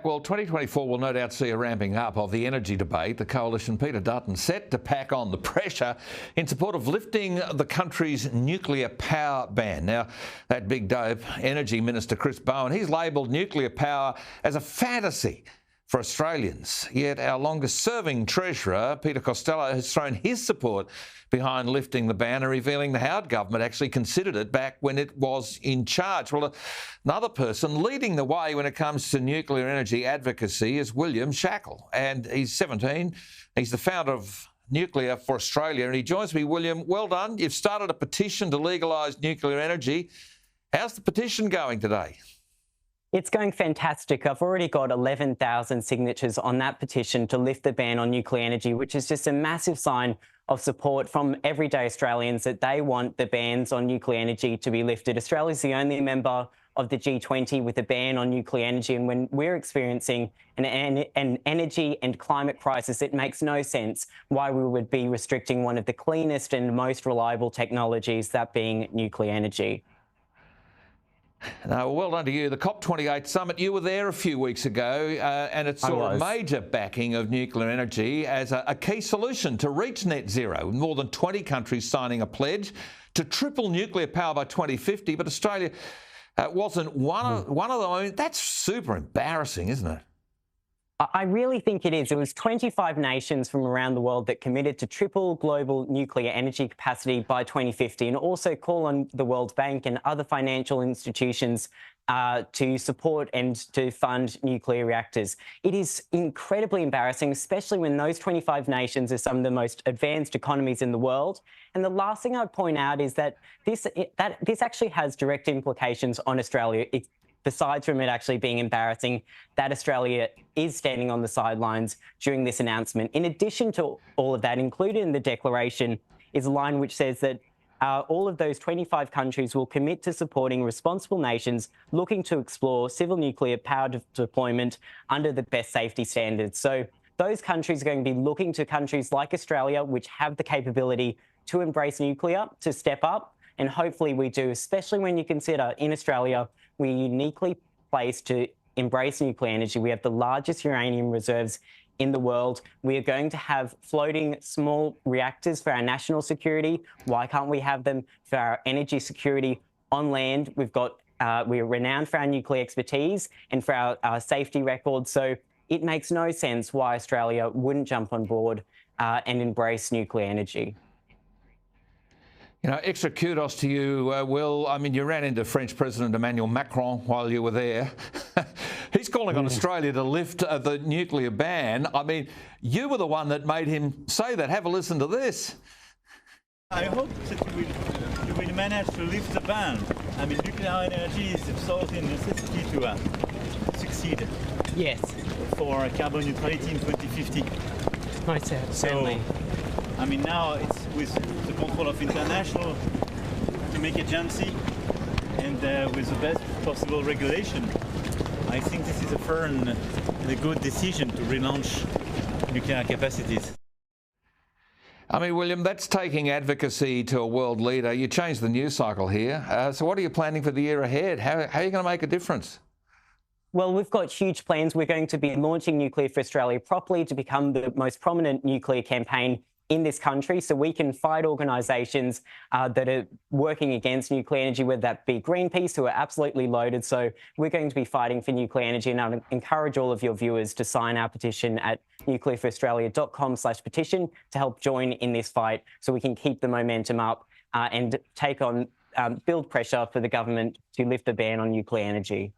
Well, 2024 will no doubt see a ramping up of the energy debate. The Coalition, Peter Dutton, set to pack on the pressure in support of lifting the country's nuclear power ban. Now, that big dope, Energy Minister Chris Bowen, he's labelled nuclear power as a fantasy for Australians. Yet our longest-serving Treasurer, Peter Costello, has thrown his support behind lifting the ban and revealing the Howard government actually considered it back when it was in charge. Well, another person leading the way when it comes to nuclear energy advocacy is William Shackle, and he's 17. He's the founder of Nuclear for Australia, and he joins me. William, well done. You've started a petition to legalise nuclear energy. How's the petition going today? It's going fantastic. I've already got 11,000 signatures on that petition to lift the ban on nuclear energy, which is just a massive sign of support from everyday Australians that they want the bans on nuclear energy to be lifted. Australia's the only member of the G20 with a ban on nuclear energy, and when we're experiencing an energy and climate crisis, it makes no sense why we would be restricting one of the cleanest and most reliable technologies, that being nuclear energy. No, well done to you. The COP28 summit, you were there a few weeks ago, and it saw a major backing of nuclear energy as a key solution to reach net zero, with more than 20 countries signing a pledge to triple nuclear power by 2050, but Australia wasn't one of them. I mean, that's super embarrassing, isn't it? I really think it is. It was 25 nations from around the world that committed to triple global nuclear energy capacity by 2050, and also call on the World Bank and other financial institutions to support and to fund nuclear reactors. It is incredibly embarrassing, especially when those 25 nations are some of the most advanced economies in the world. And the last thing I'd point out is that this actually has direct implications on Australia. Besides from it actually being embarrassing, that Australia is standing on the sidelines during this announcement. In addition to all of that, included in the declaration is a line which says that all of those 25 countries will commit to supporting responsible nations looking to explore civil nuclear power deployment under the best safety standards. So those countries are going to be looking to countries like Australia, which have the capability to embrace nuclear, to step up. And hopefully we do, especially when you consider in Australia, we're uniquely placed to embrace nuclear energy. We have the largest uranium reserves in the world. We are going to have floating small reactors for our national security. Why can't we have them for our energy security on land? We're renowned for our nuclear expertise and for our safety record. So it makes no sense why Australia wouldn't jump on board and embrace nuclear energy. You know, extra kudos to you, Will. I mean, you ran into French President Emmanuel Macron while you were there. He's calling on Australia to lift the nuclear ban. I mean, you were the one that made him say that. Have a listen to this. I hope that you will manage to lift the ban. I mean, nuclear energy is absolutely a necessity to succeed. Yes. For carbon neutrality in 2050. Most certainly. I mean, now it's with the control of international to make agency and with the best possible regulation. I think this is a fair and a good decision to relaunch nuclear capacities. I mean, William, that's taking advocacy to a world leader. You changed the news cycle here. So what are you planning for the year ahead? How are you going to make a difference? Well, we've got huge plans. We're going to be launching Nuclear for Australia properly to become the most prominent nuclear campaign in this country, so we can fight organisations that are working against nuclear energy, whether that be Greenpeace, who are absolutely loaded. So we're going to be fighting for nuclear energy, and I encourage all of your viewers to sign our petition at nuclearforaustralia.com/petition to help join in this fight so we can keep the momentum up and take on, build pressure for the government to lift the ban on nuclear energy.